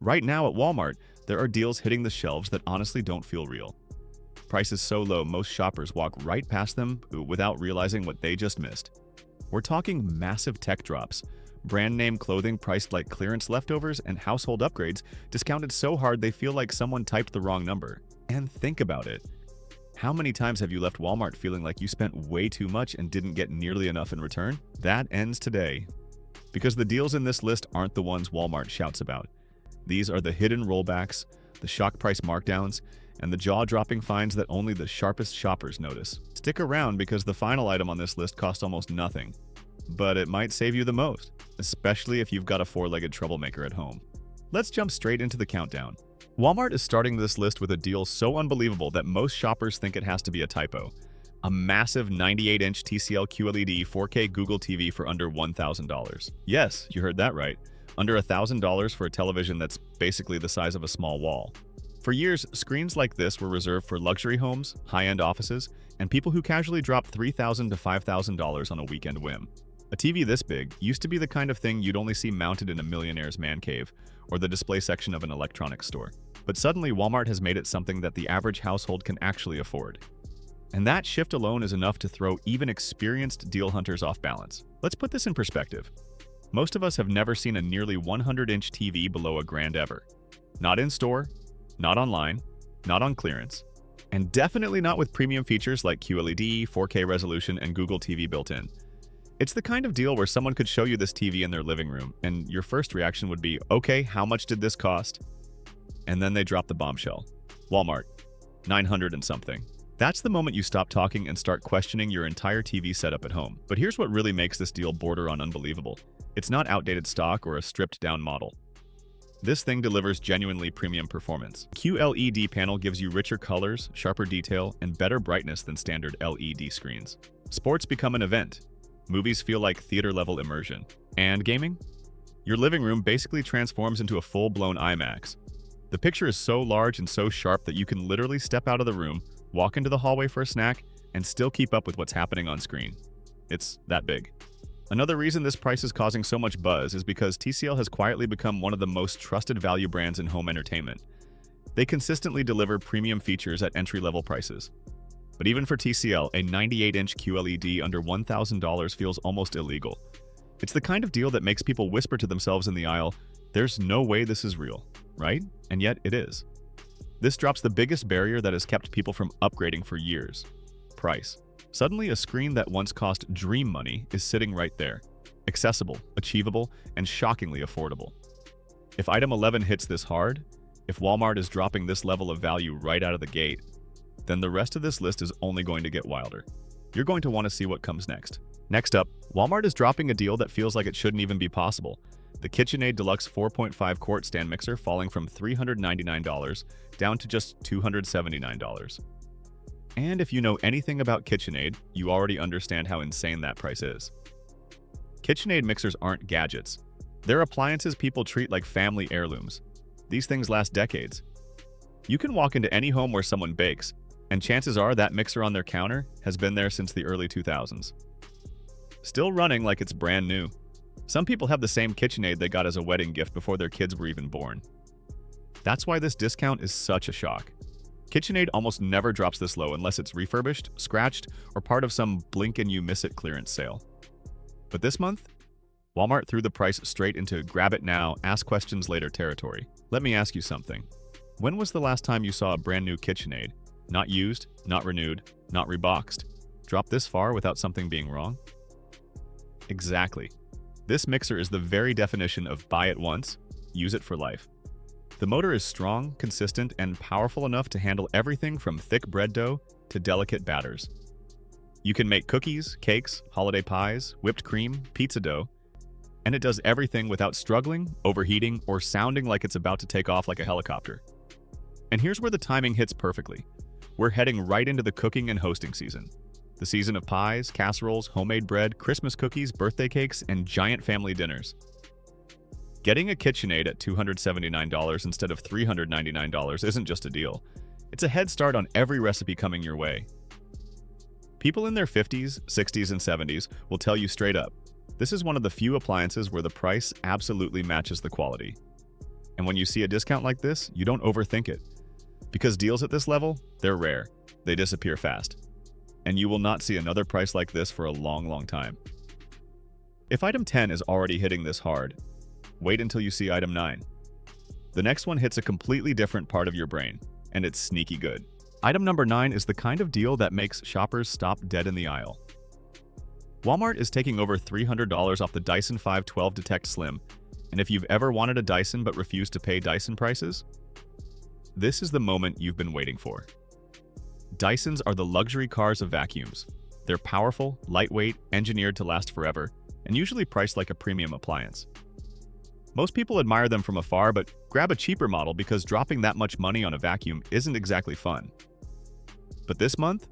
Right now at Walmart, there are deals hitting the shelves that honestly don't feel real. Prices so low most shoppers walk right past them without realizing what they just missed. We're talking massive tech drops, brand name clothing priced like clearance leftovers, and household upgrades discounted so hard they feel like someone typed the wrong number. And think about it. How many times have you left Walmart feeling like you spent way too much and didn't get nearly enough in return? That ends today. Because the deals in this list aren't the ones Walmart shouts about. These are the hidden rollbacks, the shock price markdowns, and the jaw-dropping finds that only the sharpest shoppers notice. Stick around because the final item on this list costs almost nothing. But it might save you the most, especially if you've got a four-legged troublemaker at home. Let's jump straight into the countdown. Walmart is starting this list with a deal so unbelievable that most shoppers think it has to be a typo. A massive 98-inch TCL QLED 4K Google TV for under $1,000. Yes, you heard that right. Under $1,000 for a television that's basically the size of a small wall. For years, screens like this were reserved for luxury homes, high-end offices, and people who casually drop $3,000 to $5,000 on a weekend whim. A TV this big used to be the kind of thing you'd only see mounted in a millionaire's man cave or the display section of an electronics store. But suddenly, Walmart has made it something that the average household can actually afford. And that shift alone is enough to throw even experienced deal hunters off balance. Let's put this in perspective. Most of us have never seen a nearly 100-inch TV below $1,000 ever. Not in store, not online, not on clearance, and definitely not with premium features like QLED, 4K resolution, and Google TV built in. It's the kind of deal where someone could show you this TV in their living room, and your first reaction would be, okay, how much did this cost? And then they drop the bombshell. Walmart, 900 and something. That's the moment you stop talking and start questioning your entire TV setup at home. But here's what really makes this deal border on unbelievable. It's not outdated stock or a stripped-down model. This thing delivers genuinely premium performance. QLED panel gives you richer colors, sharper detail, and better brightness than standard LED screens. Sports become an event. Movies feel like theater-level immersion. And gaming? Your living room basically transforms into a full-blown IMAX. The picture is so large and so sharp that you can literally step out of the room, walk into the hallway for a snack, and still keep up with what's happening on screen. It's that big. Another reason this price is causing so much buzz is because TCL has quietly become one of the most trusted value brands in home entertainment. They consistently deliver premium features at entry-level prices. But even for TCL, a 98-inch QLED under $1,000 feels almost illegal. It's the kind of deal that makes people whisper to themselves in the aisle, "There's no way this is real," right? And yet it is. This drops the biggest barrier that has kept people from upgrading for years: price. Suddenly, a screen that once cost dream money is sitting right there. Accessible, achievable, and shockingly affordable. If item 11 hits this hard, if Walmart is dropping this level of value right out of the gate, then the rest of this list is only going to get wilder. You're going to want to see what comes next. Next up, Walmart is dropping a deal that feels like it shouldn't even be possible. The KitchenAid Deluxe 4.5 quart stand mixer falling from $399 down to just $279. And if you know anything about KitchenAid, you already understand how insane that price is. KitchenAid mixers aren't gadgets. They're appliances people treat like family heirlooms. These things last decades. You can walk into any home where someone bakes, and chances are that mixer on their counter has been there since the early 2000s. Still running like it's brand new. Some people have the same KitchenAid they got as a wedding gift before their kids were even born. That's why this discount is such a shock. KitchenAid almost never drops this low unless it's refurbished, scratched, or part of some blink-and-you-miss-it clearance sale. But this month, Walmart threw the price straight into grab it now, ask questions later territory. Let me ask you something. When was the last time you saw a brand new KitchenAid, not used, not renewed, not reboxed, drop this far without something being wrong? Exactly. This mixer is the very definition of buy it once, use it for life. The motor is strong, consistent, and powerful enough to handle everything from thick bread dough to delicate batters. You can make cookies, cakes, holiday pies, whipped cream, pizza dough, and it does everything without struggling, overheating, or sounding like it's about to take off like a helicopter. And here's where the timing hits perfectly. We're heading right into the cooking and hosting season. The season of pies, casseroles, homemade bread, Christmas cookies, birthday cakes, and giant family dinners. Getting a KitchenAid at $279 instead of $399 isn't just a deal. It's a head start on every recipe coming your way. People in their 50s, 60s, and 70s will tell you straight up, this is one of the few appliances where the price absolutely matches the quality. And when you see a discount like this, you don't overthink it. Because deals at this level, they're rare. They disappear fast. And you will not see another price like this for a long, long time. If item 10 is already hitting this hard, wait until you see item 9. The next one hits a completely different part of your brain, and it's sneaky good. Item number 9 is the kind of deal that makes shoppers stop dead in the aisle. Walmart is taking over $300 off the Dyson 512 Detect Slim, and if you've ever wanted a Dyson but refused to pay Dyson prices, this is the moment you've been waiting for. Dysons are the luxury cars of vacuums. They're powerful, lightweight, engineered to last forever, and usually priced like a premium appliance. Most people admire them from afar, but grab a cheaper model because dropping that much money on a vacuum isn't exactly fun. But this month,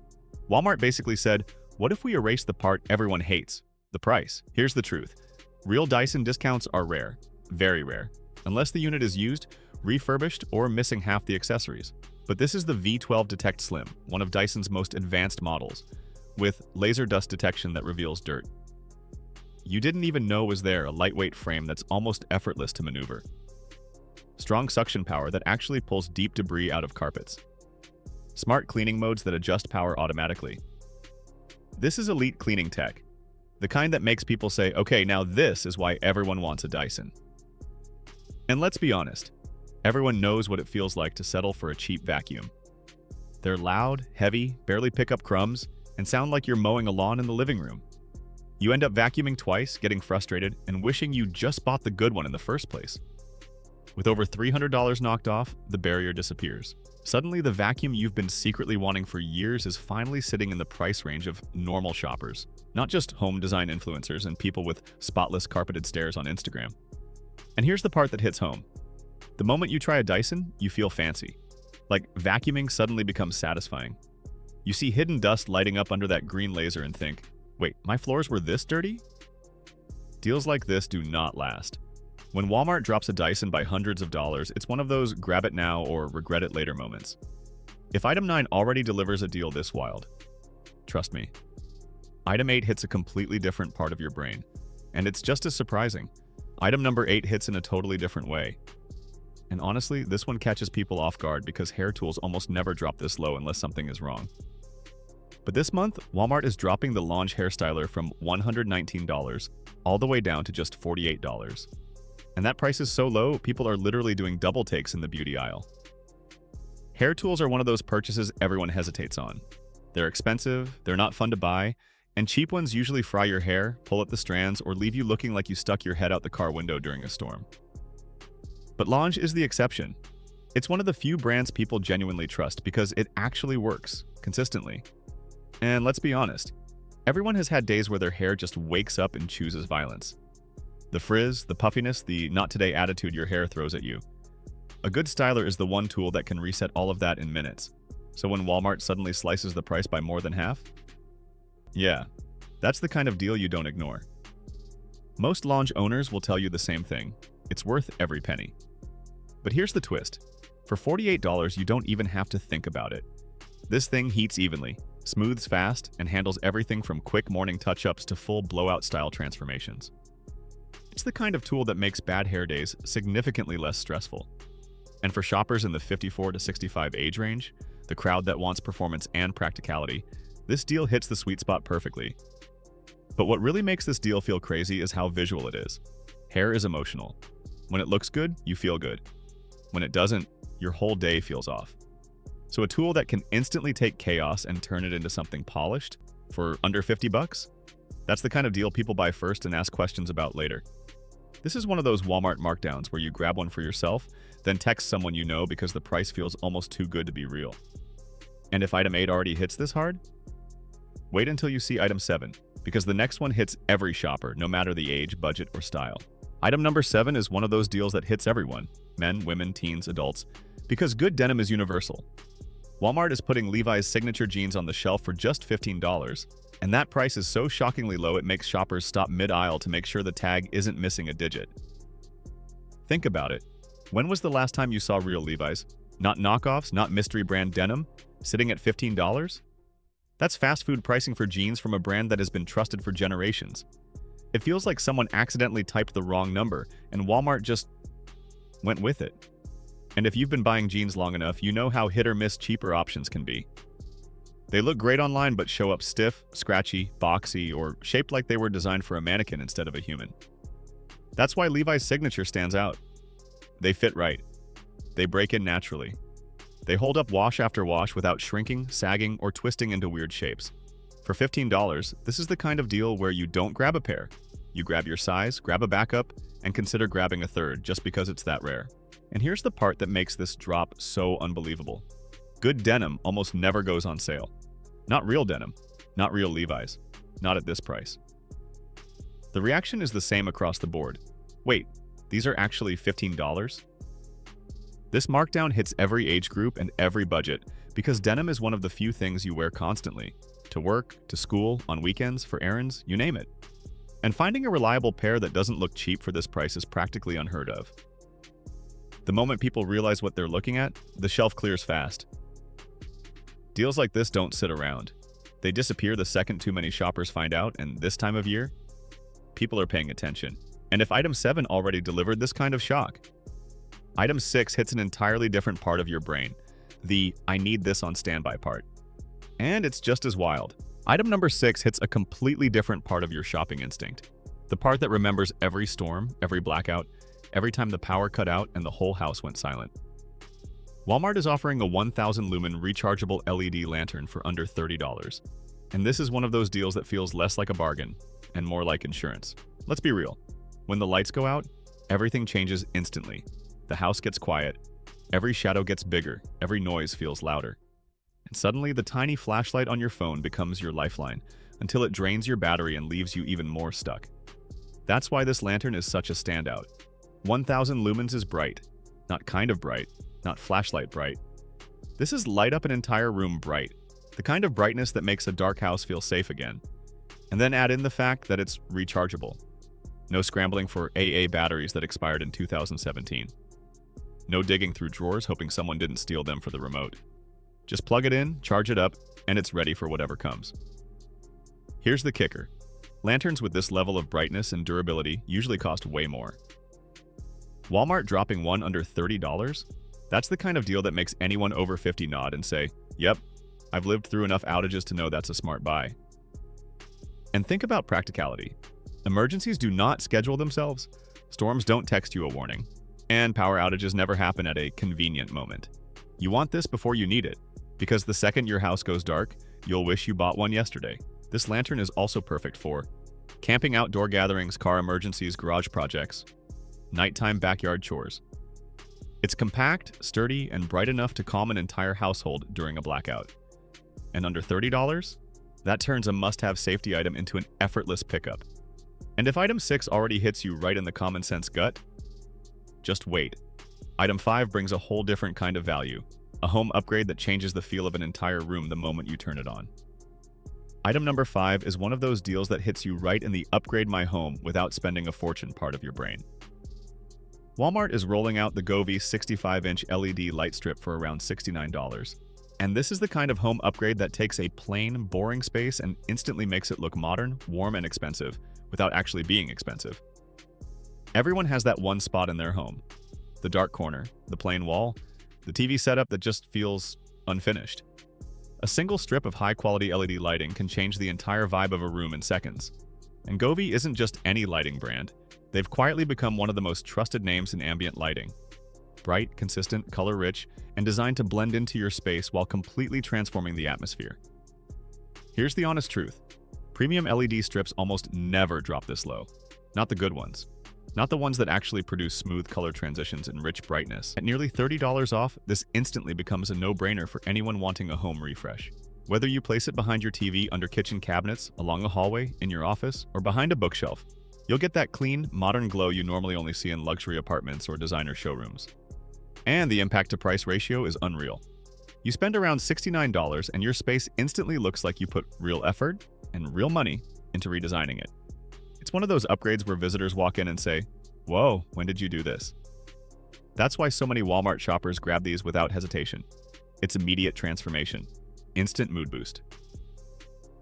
Walmart basically said, what if we erase the part everyone hates? The price. Here's the truth. Real Dyson discounts are rare. Very rare. Unless the unit is used, refurbished, or missing half the accessories. But this is the V12 Detect Slim, one of Dyson's most advanced models, with laser dust detection that reveals dirt. You didn't even know was there a lightweight frame that's almost effortless to maneuver. Strong suction power that actually pulls deep debris out of carpets. Smart cleaning modes that adjust power automatically. This is elite cleaning tech, the kind that makes people say, okay, now this is why everyone wants a Dyson. And let's be honest, everyone knows what it feels like to settle for a cheap vacuum. They're loud, heavy, barely pick up crumbs, and sound like you're mowing a lawn in the living room. You end up vacuuming twice, getting frustrated, and wishing you just bought the good one in the first place. With over $300 knocked off, the barrier disappears. Suddenly, the vacuum you've been secretly wanting for years is finally sitting in the price range of normal shoppers, not just home design influencers and people with spotless carpeted stairs on Instagram. And here's the part that hits home. The moment you try a Dyson, you feel fancy. Like vacuuming suddenly becomes satisfying. You see hidden dust lighting up under that green laser and think, wait, my floors were this dirty? Deals like this do not last. When Walmart drops a Dyson by hundreds of dollars, it's one of those grab it now or regret it later moments. If item 9 already delivers a deal this wild, trust me, item 8 hits a completely different part of your brain. And it's just as surprising. Item number 8 hits in a totally different way. And honestly, this one catches people off guard because hair tools almost never drop this low unless something is wrong. But this month, Walmart is dropping the Launch hair styler from $119 all the way down to just $48. And that price is so low, people are literally doing double takes in the beauty aisle. Hair tools are one of those purchases everyone hesitates on. They're expensive, they're not fun to buy, and cheap ones usually fry your hair, pull at the strands, or leave you looking like you stuck your head out the car window during a storm. But Launch is the exception. It's one of the few brands people genuinely trust because it actually works, consistently. And let's be honest, everyone has had days where their hair just wakes up and chooses violence. The frizz, the puffiness, the not today attitude your hair throws at you. A good styler is the one tool that can reset all of that in minutes. So when Walmart suddenly slices the price by more than half? Yeah, that's the kind of deal you don't ignore. Most Launch owners will tell you the same thing. It's worth every penny. But here's the twist. For $48, you don't even have to think about it. This thing heats evenly, smooths fast, and handles everything from quick morning touch-ups to full blowout-style transformations. It's the kind of tool that makes bad hair days significantly less stressful. And for shoppers in the 54 to 65 age range, the crowd that wants performance and practicality, this deal hits the sweet spot perfectly. But what really makes this deal feel crazy is how visual it is. Hair is emotional. When it looks good, you feel good. When it doesn't, your whole day feels off. So a tool that can instantly take chaos and turn it into something polished for under $50? That's the kind of deal people buy first and ask questions about later. This is one of those Walmart markdowns where you grab one for yourself, then text someone you know because the price feels almost too good to be real. And if item 8 already hits this hard? Wait until you see item 7, because the next one hits every shopper, no matter the age, budget, or style. Item number 7 is one of those deals that hits everyone, men, women, teens, adults, because good denim is universal. Walmart is putting Levi's signature jeans on the shelf for just $15, and that price is so shockingly low it makes shoppers stop mid-aisle to make sure the tag isn't missing a digit. Think about it. When was the last time you saw real Levi's? Not knockoffs, not mystery brand denim, sitting at $15? That's fast food pricing for jeans from a brand that has been trusted for generations. It feels like someone accidentally typed the wrong number, and Walmart just went with it. And if you've been buying jeans long enough, you know how hit or miss cheaper options can be. They look great online but show up stiff, scratchy, boxy, or shaped like they were designed for a mannequin instead of a human. That's why Levi's signature stands out. They fit right. They break in naturally. They hold up wash after wash without shrinking, sagging, or twisting into weird shapes. For $15, this is the kind of deal where you don't grab a pair. You grab your size, grab a backup, and consider grabbing a third just because it's that rare. And here's the part that makes this drop so unbelievable. Good denim almost never goes on sale. Not real denim, not real Levi's, not at this price. The reaction is the same across the board. Wait, these are actually $15? This markdown hits every age group and every budget because denim is one of the few things you wear constantly. To work, to school, on weekends, for errands, you name it. And finding a reliable pair that doesn't look cheap for this price is practically unheard of. The moment people realize what they're looking at, the shelf clears fast. Deals like this don't sit around. They disappear the second too many shoppers find out, and this time of year, people are paying attention. And if item 7 already delivered this kind of shock, item 6 hits an entirely different part of your brain, the "I need this on standby" part. And it's just as wild. Item number 6 hits a completely different part of your shopping instinct. The part that remembers every storm, every blackout, every time the power cut out and the whole house went silent. Walmart is offering a 1,000 lumen rechargeable LED lantern for under $30. And this is one of those deals that feels less like a bargain and more like insurance. Let's be real. When the lights go out, everything changes instantly. The house gets quiet, every shadow gets bigger, every noise feels louder. And suddenly, the tiny flashlight on your phone becomes your lifeline until it drains your battery and leaves you even more stuck. That's why this lantern is such a standout. 1,000 lumens is bright, not kind of bright, not flashlight bright. This is light up an entire room bright, the kind of brightness that makes a dark house feel safe again. And then add in the fact that it's rechargeable. No scrambling for AA batteries that expired in 2017. No digging through drawers hoping someone didn't steal them for the remote. Just plug it in, charge it up, and it's ready for whatever comes. Here's the kicker. Lanterns with this level of brightness and durability usually cost way more. Walmart dropping one under $30? That's the kind of deal that makes anyone over 50 nod and say, "Yep, I've lived through enough outages to know that's a smart buy." And think about practicality. Emergencies do not schedule themselves, storms don't text you a warning, and power outages never happen at a convenient moment. You want this before you need it, because the second your house goes dark, you'll wish you bought one yesterday. This lantern is also perfect for camping, outdoor gatherings, car emergencies, garage projects, nighttime backyard chores. It's compact, sturdy, and bright enough to calm an entire household during a blackout. And under $30? That turns a must-have safety item into an effortless pickup. And if item 6 already hits you right in the common sense gut, just wait. Item 5 brings a whole different kind of value, a home upgrade that changes the feel of an entire room the moment you turn it on. Item number 5 is one of those deals that hits you right in the upgrade my home without spending a fortune part of your brain. Walmart is rolling out the Govee 65-inch LED light strip for around $69. And this is the kind of home upgrade that takes a plain, boring space and instantly makes it look modern, warm, and expensive, without actually being expensive. Everyone has that one spot in their home. The dark corner, the plain wall, the TV setup that just feels unfinished. A single strip of high-quality LED lighting can change the entire vibe of a room in seconds. And Govee isn't just any lighting brand. They've quietly become one of the most trusted names in ambient lighting. Bright, consistent, color-rich, and designed to blend into your space while completely transforming the atmosphere. Here's the honest truth. Premium LED strips almost never drop this low. Not the good ones. Not the ones that actually produce smooth color transitions and rich brightness. At nearly $30 off, this instantly becomes a no-brainer for anyone wanting a home refresh. Whether you place it behind your TV, under kitchen cabinets, along a hallway, in your office, or behind a bookshelf, you'll get that clean, modern glow you normally only see in luxury apartments or designer showrooms. And the impact-to-price ratio is unreal. You spend around $69 and your space instantly looks like you put real effort and real money into redesigning it. It's one of those upgrades where visitors walk in and say, "Whoa, when did you do this?" That's why so many Walmart shoppers grab these without hesitation. It's immediate transformation. Instant mood boost.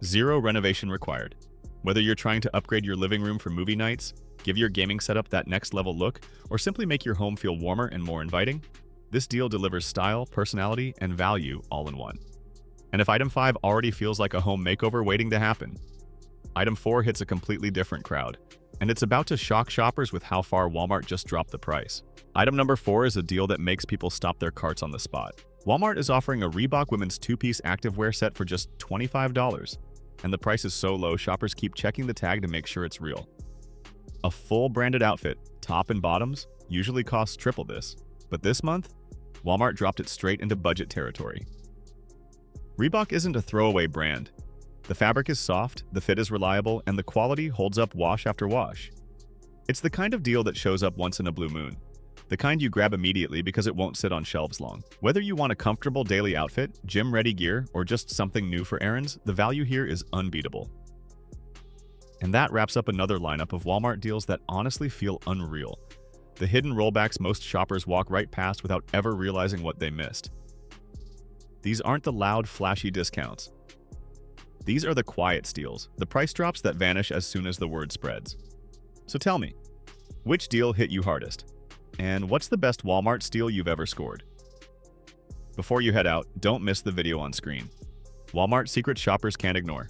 Zero renovation required. Whether you're trying to upgrade your living room for movie nights, Give your gaming setup that next level look, or simply make your home feel warmer and more inviting? This deal delivers style, personality, and value all in one. And if item 5 already feels like a home makeover waiting to happen, item 4 hits a completely different crowd, and it's about to shock shoppers with how far Walmart just dropped the price. Item number 4 is a deal that makes people stop their carts on the spot. Walmart is offering a Reebok women's 2-piece activewear set for just $25, and the price is so low shoppers keep checking the tag to make sure it's real. A full branded outfit, top and bottoms, usually costs triple this, but this month, Walmart dropped it straight into budget territory. Reebok isn't a throwaway brand. The fabric is soft, the fit is reliable, and the quality holds up wash after wash. It's the kind of deal that shows up once in a blue moon. The kind you grab immediately because it won't sit on shelves long. Whether you want a comfortable daily outfit, gym-ready gear, or just something new for errands, the value here is unbeatable. And that wraps up another lineup of Walmart deals that honestly feel unreal. The hidden rollbacks most shoppers walk right past without ever realizing what they missed. These aren't the loud, flashy discounts. These are the quiet steals, the price drops that vanish as soon as the word spreads. So tell me, which deal hit you hardest? And what's the best Walmart steal you've ever scored? Before you head out, don't miss the video on screen. Walmart secret shoppers can't ignore.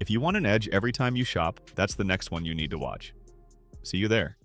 If you want an edge every time you shop, that's the next one you need to watch. See you there.